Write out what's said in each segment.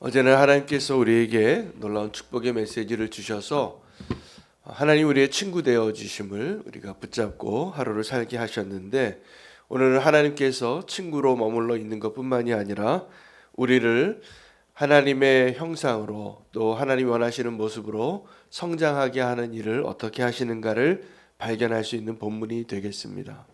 어제는 하나님께서 우리에게 놀라운 축복의 메시지를 주셔서 하나님 우리의 친구 되어 주심을 우리가 붙잡고 하루를 살게 하셨는데, 오늘은 하나님께서 친구로 머물러 있는 것뿐만이 아니라 우리를 하나님의 형상으로 또 하나님이 원하시는 모습으로 성장하게 하는 일을 어떻게 하시는가를 발견할 수 있는 본문이 되겠습니다.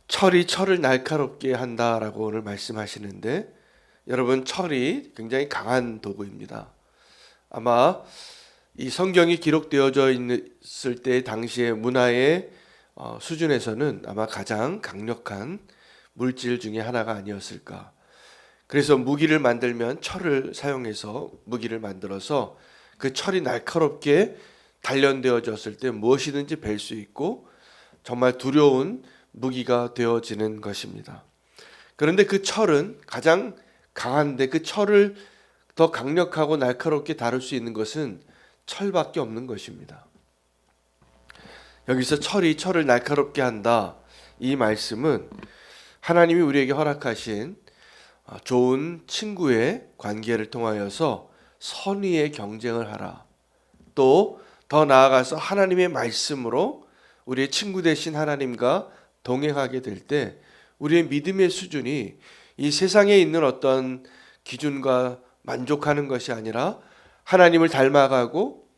철이 철을 날카롭게 한다라고 오늘 말씀하시는데, 여러분, 철이 굉장히 강한 도구입니다. 아마 이 성경이 기록되어져 있을 때 당시의 문화의 수준에서는 아마 가장 강력한 물질 중에 하나가 아니었을까. 그래서 무기를 만들면 철을 사용해서 무기를 만들어서 그 철이 날카롭게 단련되어졌을 때 무엇이든지 벨 수 있고 정말 두려운 무기가 되어지는 것입니다. 그런데 그 철은 가장 강한데, 그 철을 더 강력하고 날카롭게 다룰 수 있는 것은 철밖에 없는 것입니다. 여기서 철이 철을 날카롭게 한다, 이 말씀은 하나님이 우리에게 허락하신 좋은 친구의 관계를 통하여서 선의의 경쟁을 하라, 또 더 나아가서 하나님의 말씀으로 우리의 친구 되신 하나님과 동행하게 될 때 우리의 믿음의 수준이 이 세상에 있는 어떤 기준과 만족하는 것이 아니라 하나님을 닮아가고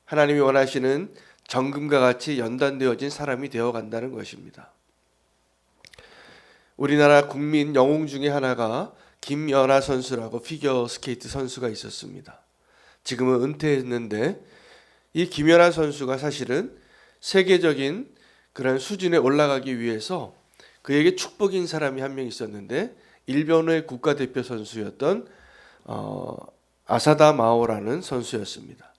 하나님이 원하시는 정금과 같이 연단되어진 사람이 되어간다는 것입니다. 우리나라 국민 영웅 중에 하나가 김연아 선수라고 피겨 스케이트 선수가 있었습니다. 지금은 은퇴했는데, 이 김연아 선수가 사실은 세계적인 그런 수준에 올라가기 위해서 그에게 축복인 사람이 한 명 있었는데, 일본의 국가대표 선수였던 아사다 마오라는 선수였습니다.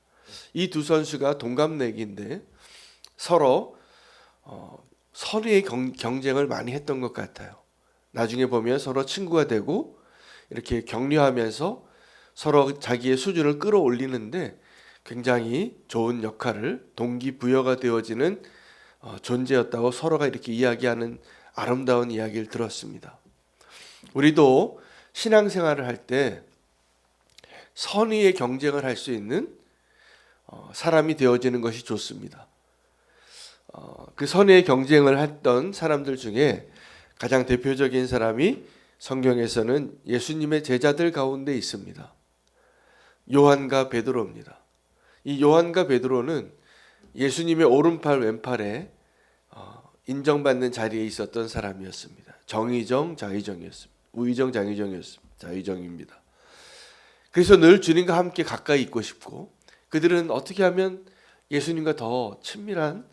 이 두 선수가 동갑내기인데 서로 선의의 경쟁을 많이 했던 것 같아요. 나중에 보면 서로 친구가 되고 이렇게 격려하면서 서로 자기의 수준을 끌어올리는데 굉장히 좋은 역할을, 동기부여가 되어지는 존재였다고 서로가 이렇게 이야기하는 아름다운 이야기를 들었습니다. 우리도 신앙생활을 할 때 선의의 경쟁을 할 수 있는 사람이 되어지는 것이 좋습니다. 그 선의의 경쟁을 했던 사람들 중에 가장 대표적인 사람이 성경에서는 예수님의 제자들 가운데 있습니다. 요한과 베드로입니다. 이 요한과 베드로는 예수님의 오른팔 왼팔에 인정받는 자리에 있었던 사람이었습니다. 정의정, 자의정이었습니다. 우의정, 장의정이었습니다. 자의정입니다. 그래서 늘 주님과 함께 가까이 있고 싶고, 그들은 어떻게 하면 예수님과 더 친밀한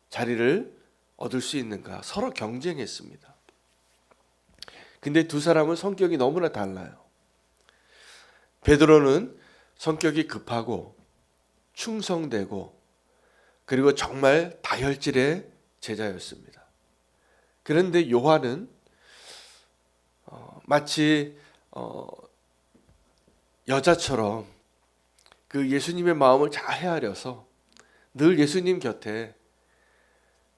자리를 얻을 수 있는가 서로 경쟁했습니다. 근데 두 사람은 성격이 너무나 달라요. 베드로는 성격이 급하고 충성되고 그리고 정말 다혈질의 제자였습니다. 그런데 요한은 마치 여자처럼 그 예수님의 마음을 잘 헤아려서 늘 예수님 곁에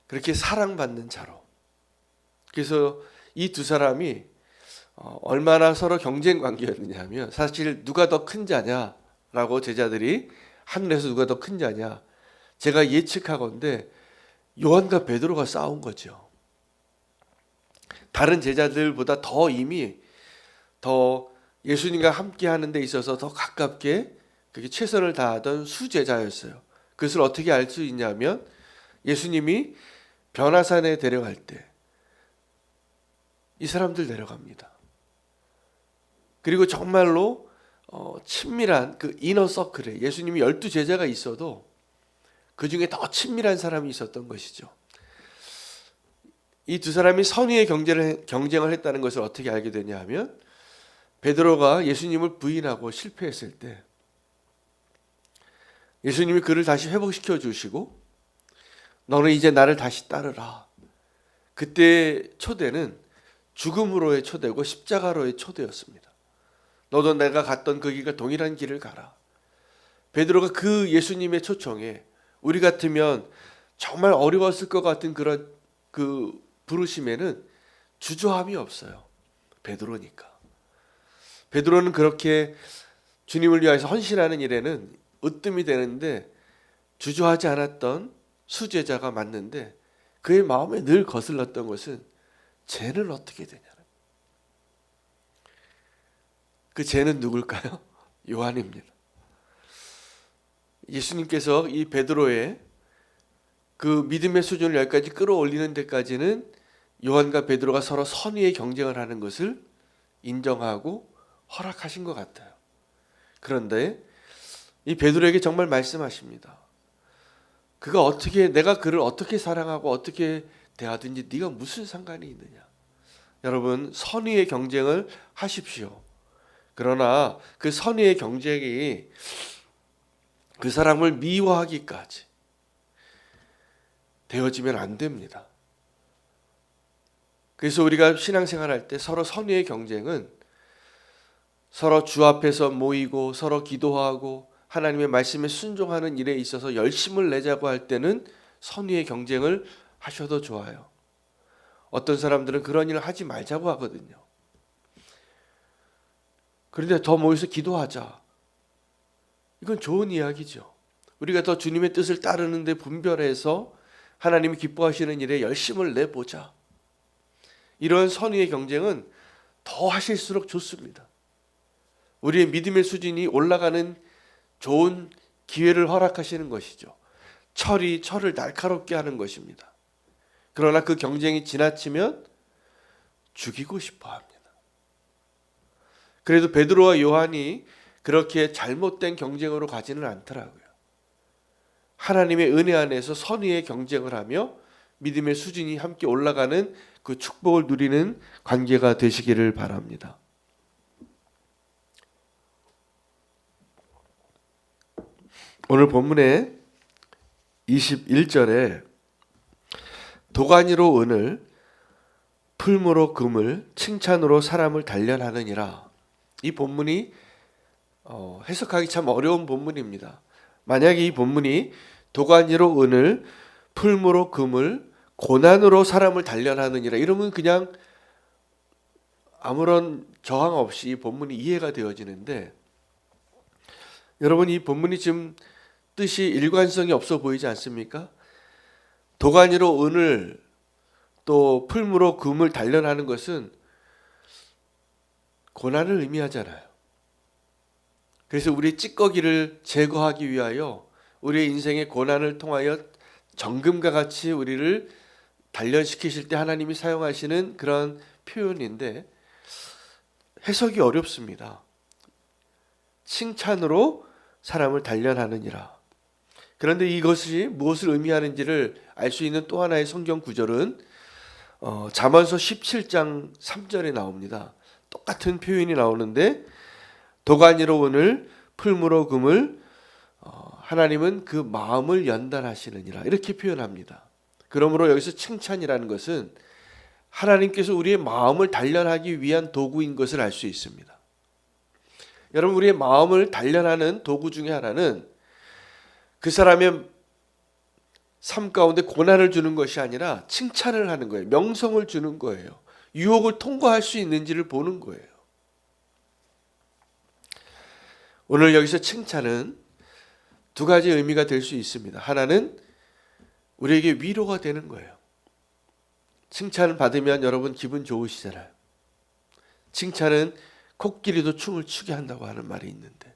그렇게 사랑받는 자로. 그래서 이 두 사람이 얼마나 서로 경쟁 관계였느냐 하면, 사실 누가 더 큰 자냐라고 제자들이 하늘에서 누가 더 큰 자냐, 제가 예측하건대 요한과 베드로가 싸운 거죠. 다른 제자들보다 더 이미 더 예수님과 함께 하는 데 있어서 더 가깝게 그게 최선을 다하던 수제자였어요. 그것을 어떻게 알 수 있냐면, 예수님이 변화산에 데려갈 때 이 사람들 내려갑니다. 그리고 정말로 친밀한 그 이너 서클에 예수님이 12제자가 있어도 그 중에 더 친밀한 사람이 있었던 것이죠. 이 두 사람이 선의의 경쟁을 했다는 것을 어떻게 알게 되냐 하면, 베드로가 예수님을 부인하고 실패했을 때 예수님이 그를 다시 회복시켜 주시고, 너는 이제 나를 다시 따르라. 그때 초대는 죽음으로의 초대고 십자가로의 초대였습니다. 너도 내가 갔던 그 길과 동일한 길을 가라. 베드로가 그 예수님의 초청에, 우리 같으면 정말 어려웠을 것 같은 그런 그 부르심에는 주저함이 없어요. 베드로니까. 베드로는 그렇게 주님을 위해서 헌신하는 일에는 으뜸이 되는데 주저하지 않았던 수제자가 맞는데 그의 마음에 늘 거슬렀던 것은 쟤는 어떻게 되냐. 그 쟤는 누굴까요? 요한입니다. 예수님께서 이 베드로의 그 믿음의 수준을 여기까지 끌어올리는 데까지는 요한과 베드로가 서로 선의의 경쟁을 하는 것을 인정하고 허락하신 것 같아요. 그런데 이 베드로에게 정말 말씀하십니다. 그가 어떻게, 내가 그를 어떻게 사랑하고 어떻게 대하든지 네가 무슨 상관이 있느냐. 여러분, 선의의 경쟁을 하십시오. 그러나 그 선의의 경쟁이 그 사람을 미워하기까지 되어지면 안 됩니다. 그래서 우리가 신앙생활할 때 서로 선의의 경쟁은 서로 주 앞에서 모이고 서로 기도하고 하나님의 말씀에 순종하는 일에 있어서 열심을 내자고 할 때는 선의의 경쟁을 하셔도 좋아요. 어떤 사람들은 그런 일을 하지 말자고 하거든요. 그런데 더 모여서 기도하자. 이건 좋은 이야기죠. 우리가 더 주님의 뜻을 따르는 데 분별해서 하나님이 기뻐하시는 일에 열심을 내보자. 이런 선의의 경쟁은 더 하실수록 좋습니다. 우리의 믿음의 수준이 올라가는 좋은 기회를 허락하시는 것이죠. 철을 날카롭게 하는 것입니다. 그러나 그 경쟁이 지나치면 죽이고 싶어 합니다. 그래도 베드로와 요한이 그렇게 잘못된 경쟁으로 가지는 않더라고요. 하나님의 은혜 안에서 선의의 경쟁을 하며 믿음의 수준이 함께 올라가는 그 축복을 누리는 관계가 되시기를 바랍니다. 오늘 본문의 21절에 도가니로 은을, 풀무로 금을, 칭찬으로 사람을 단련하느니라. 이 본문이 해석하기 참 어려운 본문입니다. 만약에 이 본문이 도가니로 은을, 풀무로 금을, 고난으로 사람을 단련하느니라 이러면 그냥 아무런 저항 없이 이 본문이 이해가 되어지는데, 여러분 이 본문이 지금 뜻이 일관성이 없어 보이지 않습니까? 도가니로 은을 또 풀무로 금을 단련하는 것은 고난을 의미하잖아요. 그래서 우리 찌꺼기를 제거하기 위하여 우리의 인생의 고난을 통하여 정금과 같이 우리를 단련시키실 때 하나님이 사용하시는 그런 표현인데 해석이 어렵습니다. 칭찬으로 사람을 단련하느니라. 그런데 이것이 무엇을 의미하는지를 알 수 있는 또 하나의 성경 구절은 잠언서 17장 3절에 나옵니다. 똑같은 표현이 나오는데 도가니로 은을, 풀무로 금을, 하나님은 그 마음을 연단하시느니라 이렇게 표현합니다. 그러므로 여기서 칭찬이라는 것은 하나님께서 우리의 마음을 단련하기 위한 도구인 것을 알 수 있습니다. 여러분, 우리의 마음을 단련하는 도구 중에 하나는 그 사람의 삶 가운데 고난을 주는 것이 아니라 칭찬을 하는 거예요. 명성을 주는 거예요. 유혹을 통과할 수 있는지를 보는 거예요. 오늘 여기서 칭찬은 두 가지 의미가 될 수 있습니다. 하나는 우리에게 위로가 되는 거예요. 칭찬을 받으면 여러분 기분 좋으시잖아요. 칭찬은 코끼리도 춤을 추게 한다고 하는 말이 있는데,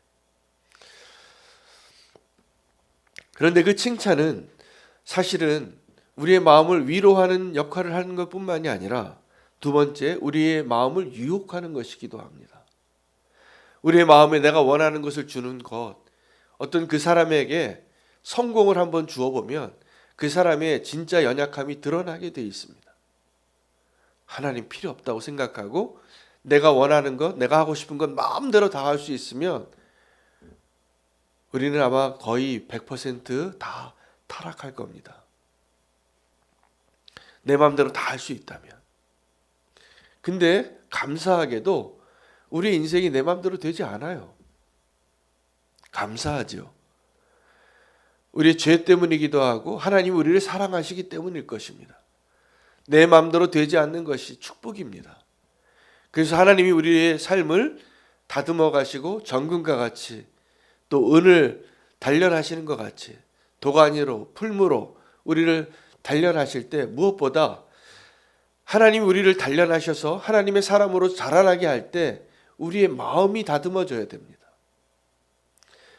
그런데 그 칭찬은 사실은 우리의 마음을 위로하는 역할을 하는 것뿐만이 아니라 두 번째, 우리의 마음을 유혹하는 것이기도 합니다. 우리의 마음에 내가 원하는 것을 주는 것, 어떤 그 사람에게 성공을 한번 주어보면 그 사람의 진짜 연약함이 드러나게 돼 있습니다. 하나님 필요 없다고 생각하고 내가 원하는 것, 내가 하고 싶은 것 마음대로 다 할 수 있으면 우리는 아마 거의 100% 다 타락할 겁니다. 내 마음대로 다 할 수 있다면. 근데 감사하게도 우리 인생이 내 마음대로 되지 않아요. 감사하죠. 우리의 죄 때문이기도 하고 하나님이 우리를 사랑하시기 때문일 것입니다. 내 마음대로 되지 않는 것이 축복입니다. 그래서 하나님이 우리의 삶을 다듬어 가시고 정금과 같이 또 은을 단련하시는 것 같이 도가니로 풀무로 우리를 단련하실 때 무엇보다 하나님이 우리를 단련하셔서 하나님의 사람으로 자라나게 할 때 우리의 마음이 다듬어져야 됩니다.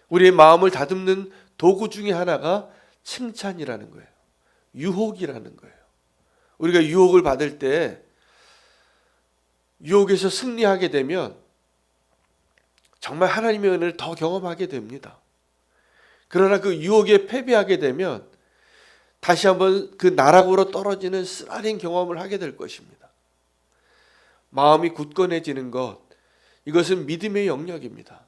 우리의 마음을 다듬는 도구 중에 하나가 칭찬이라는 거예요. 유혹이라는 거예요. 우리가 유혹을 받을 때 유혹에서 승리하게 되면 정말 하나님의 은혜를 더 경험하게 됩니다. 그러나 그 유혹에 패배하게 되면 다시 한번 그 나락으로 떨어지는 쓰라린 경험을 하게 될 것입니다. 마음이 굳건해지는 것, 이것은 믿음의 영역입니다.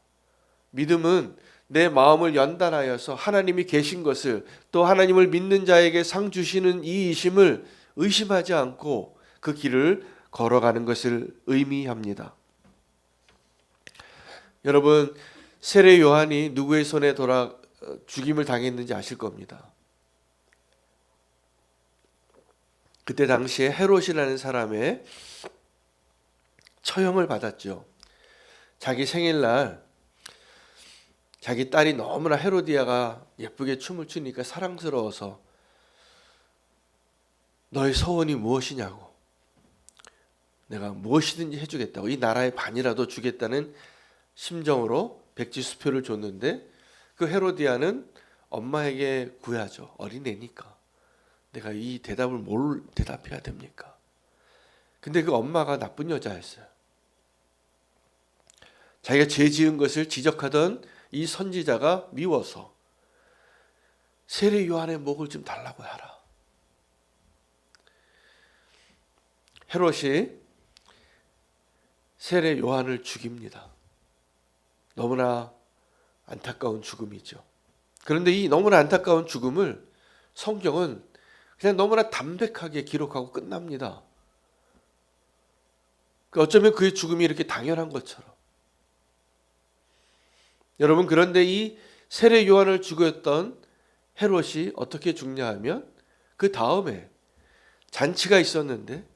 믿음은 내 마음을 연단하여서 하나님이 계신 것을 또 하나님을 믿는 자에게 상 주시는 이이심을 의심하지 않고 그 길을 걸어가는 것을 의미합니다. 여러분, 세례 요한이 누구의 손에 죽임을 당했는지 아실 겁니다. 그때 당시에 헤롯이라는 사람의 처형을 받았죠. 자기 생일날 자기 딸이 너무나 헤로디아가 예쁘게 춤을 추니까 사랑스러워서 너의 소원이 무엇이냐고, 내가 무엇이든지 해주겠다고, 이 나라의 반이라도 주겠다는 심정으로 백지수표를 줬는데 그 헤로디아는 엄마에게 구하죠. 어린애니까 내가 이 대답을 뭘 대답해야 됩니까? 근데 그 엄마가 나쁜 여자였어요. 자기가 죄 지은 것을 지적하던 이 선지자가 미워서 세례 요한의 목을 좀 달라고 하라. 헤롯이 세례 요한을 죽입니다. 너무나 안타까운 죽음이죠. 그런데 이 너무나 안타까운 죽음을 성경은 그냥 너무나 담백하게 기록하고 끝납니다. 어쩌면 그의 죽음이 이렇게 당연한 것처럼. 여러분, 그런데 이 세례 요한을 죽였던 헤롯이 어떻게 죽냐 하면 그 다음에 잔치가 있었는데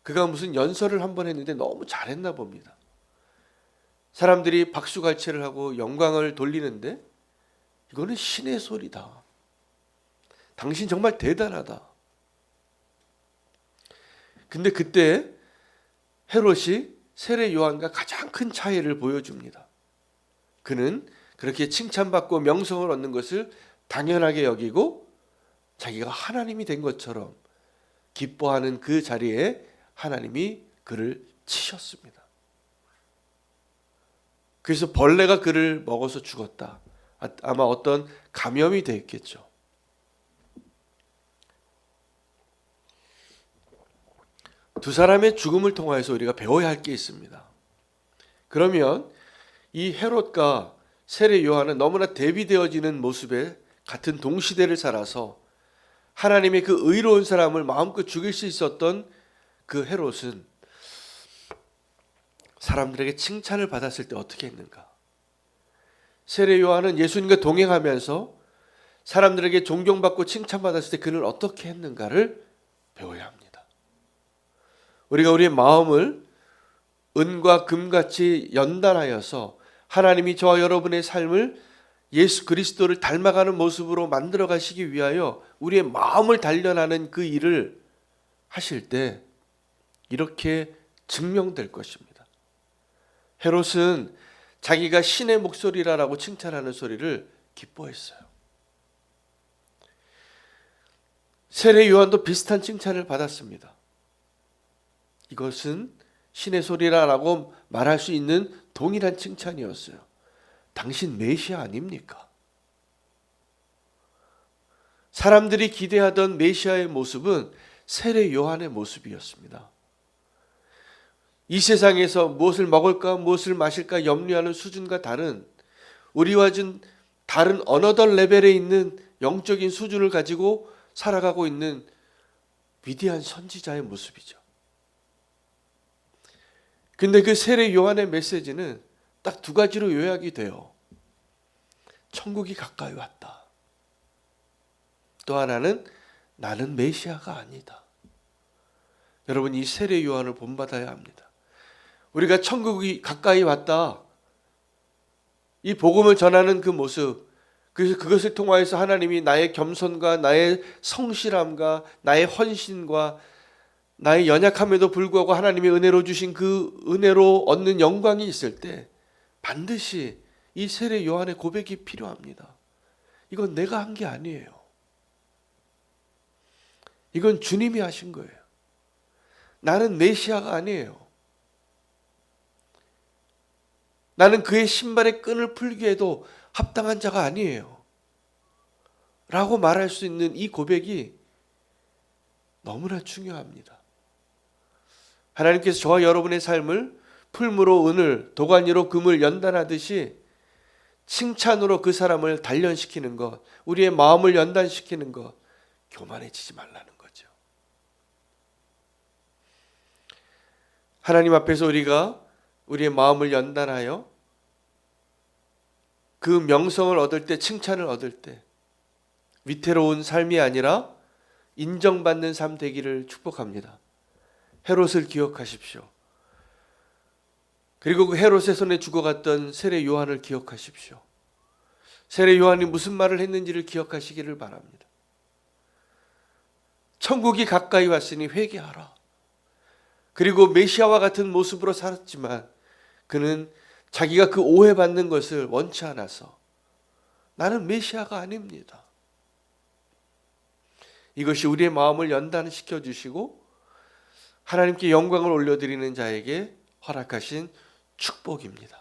그가 무슨 연설을 한번 했는데 너무 잘했나 봅니다. 사람들이 박수갈채를 하고 영광을 돌리는데 이거는 신의 소리다. 당신 정말 대단하다. 근데 그때 헤롯이 세례 요한과 가장 큰 차이를 보여줍니다. 그는 그렇게 칭찬받고 명성을 얻는 것을 당연하게 여기고 자기가 하나님이 된 것처럼 기뻐하는 그 자리에 하나님이 그를 치셨습니다. 그래서 벌레가 그를 먹어서 죽었다. 아마 어떤 감염이 되었겠죠. 두 사람의 죽음을 통해서 우리가 배워야 할 게 있습니다. 그러면 이 헤롯과 세례 요한은 너무나 대비되어지는 모습에 같은 동시대를 살아서 하나님의 그 의로운 사람을 마음껏 죽일 수 있었던 그 헤롯은 사람들에게 칭찬을 받았을 때 어떻게 했는가? 세례 요한은 예수님과 동행하면서 사람들에게 존경받고 칭찬받았을 때 그를 어떻게 했는가를 배워야 합니다. 우리가 우리의 마음을 은과 금같이 연단하여서 하나님이 저와 여러분의 삶을 예수 그리스도를 닮아가는 모습으로 만들어 가시기 위하여 우리의 마음을 단련하는 그 일을 하실 때 이렇게 증명될 것입니다. 헤롯은 자기가 신의 목소리라고 칭찬하는 소리를 기뻐했어요. 세례 요한도 비슷한 칭찬을 받았습니다. 이것은 신의 소리라고 말할 수 있는 동일한 칭찬이었어요. 당신 메시아 아닙니까? 사람들이 기대하던 메시아의 모습은 세례 요한의 모습이었습니다. 이 세상에서 무엇을 먹을까 무엇을 마실까 염려하는 수준과 다른, 우리와 좀 다른 어너더 레벨에 있는 영적인 수준을 가지고 살아가고 있는 위대한 선지자의 모습이죠. 근데 그 세례 요한의 메시지는 딱 두 가지로 요약이 돼요. 천국이 가까이 왔다. 또 하나는 나는 메시아가 아니다. 여러분, 이 세례 요한을 본받아야 합니다. 우리가 천국이 가까이 왔다, 이 복음을 전하는 그 모습, 그래서 그것을 통하여서 하나님이 나의 겸손과 나의 성실함과 나의 헌신과 나의 연약함에도 불구하고 하나님의 은혜로 주신 그 은혜로 얻는 영광이 있을 때 반드시 이 세례 요한의 고백이 필요합니다. 이건 내가 한 게 아니에요. 이건 주님이 하신 거예요. 나는 메시아가 아니에요. 나는 그의 신발의 끈을 풀기에도 합당한 자가 아니에요. 라고 말할 수 있는 이 고백이 너무나 중요합니다. 하나님께서 저와 여러분의 삶을 풀무로 은을, 도가니로 금을 연단하듯이 칭찬으로 그 사람을 단련시키는 것, 우리의 마음을 연단시키는 것, 교만해지지 말라는 거죠. 하나님 앞에서 우리가 우리의 마음을 연단하여 그 명성을 얻을 때, 칭찬을 얻을 때 위태로운 삶이 아니라 인정받는 삶 되기를 축복합니다. 헤롯을 기억하십시오. 그리고 그 헤롯의 손에 죽어갔던 세례 요한을 기억하십시오. 세례 요한이 무슨 말을 했는지를 기억하시기를 바랍니다. 천국이 가까이 왔으니 회개하라. 그리고 메시아와 같은 모습으로 살았지만 그는 자기가 그 오해받는 것을 원치 않아서 나는 메시아가 아닙니다. 이것이 우리의 마음을 연단시켜 주시고 하나님께 영광을 올려드리는 자에게 허락하신 축복입니다.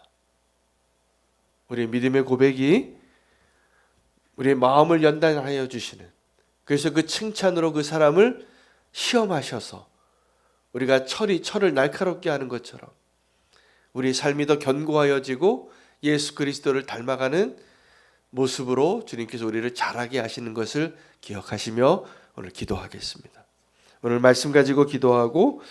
우리의 믿음의 고백이 우리의 마음을 연단하여 주시는, 그래서 그 칭찬으로 그 사람을 시험하셔서 우리가 철을 날카롭게 하는 것처럼 우리의 삶이 더 견고하여지고 예수 그리스도를 닮아가는 모습으로 주님께서 우리를 자라게 하시는 것을 기억하시며 오늘 기도하겠습니다. 오늘 말씀 가지고 기도하고